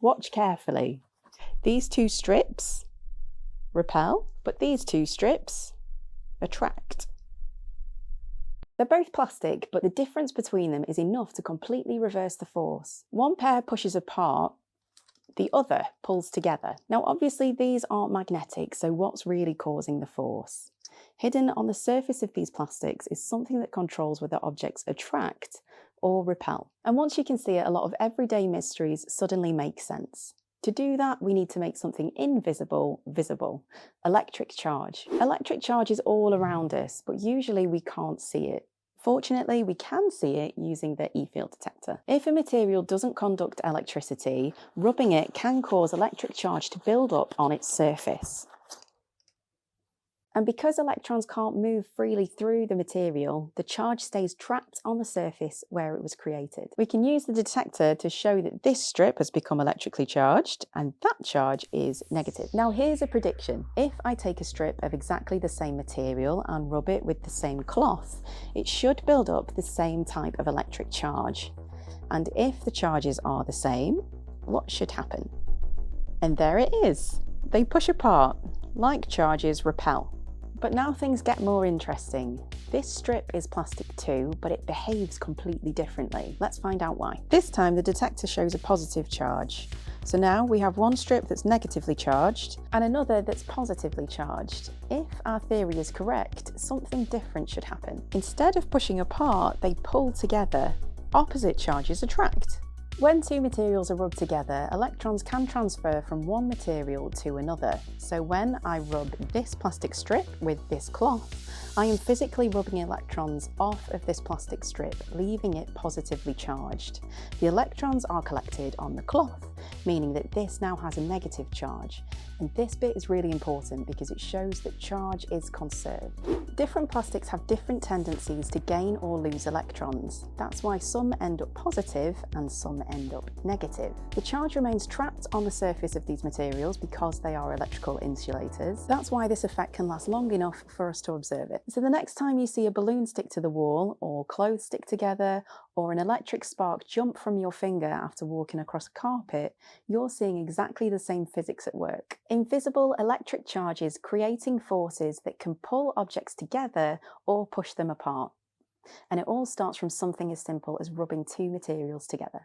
Watch carefully. These two strips repel, but these two strips attract. They're both plastic, but the difference between them is enough to completely reverse the force. One pair pushes apart, the other pulls together. Now, obviously, these aren't magnetic, so what's really causing the force? Hidden on the surface of these plastics is something that controls whether objects attract or repel. And once you can see it, a lot of everyday mysteries suddenly make sense. To do that, we need to make something invisible visible. Electric charge. Electric charge is all around us, but usually we can't see it. Fortunately, we can see it using the E-field detector. If a material doesn't conduct electricity, rubbing it can cause electric charge to build up on its surface. And because electrons can't move freely through the material, the charge stays trapped on the surface where it was created. We can use the detector to show that this strip has become electrically charged and that charge is negative. Now here's a prediction. If I take a strip of exactly the same material and rub it with the same cloth, it should build up the same type of electric charge. And if the charges are the same, what should happen? And there it is. They push apart. Like charges repel. But now things get more interesting. This strip is plastic too, but it behaves completely differently. Let's find out why. This time the detector shows a positive charge. So now we have one strip that's negatively charged and another that's positively charged. If our theory is correct, something different should happen. Instead of pushing apart, they pull together. Opposite charges attract. When two materials are rubbed together, electrons can transfer from one material to another. So when I rub this plastic strip with this cloth, I am physically rubbing electrons off of this plastic strip, leaving it positively charged. The electrons are collected on the cloth, meaning that this now has a negative charge. And this bit is really important because it shows that charge is conserved. Different plastics have different tendencies to gain or lose electrons. That's why some end up positive and some end up negative. The charge remains trapped on the surface of these materials because they are electrical insulators. That's why this effect can last long enough for us to observe it. So the next time you see a balloon stick to the wall, or clothes stick together, or an electric spark jump from your finger after walking across a carpet, you're seeing exactly the same physics at work. Invisible electric charges creating forces that can pull objects together or push them apart. And it all starts from something as simple as rubbing two materials together.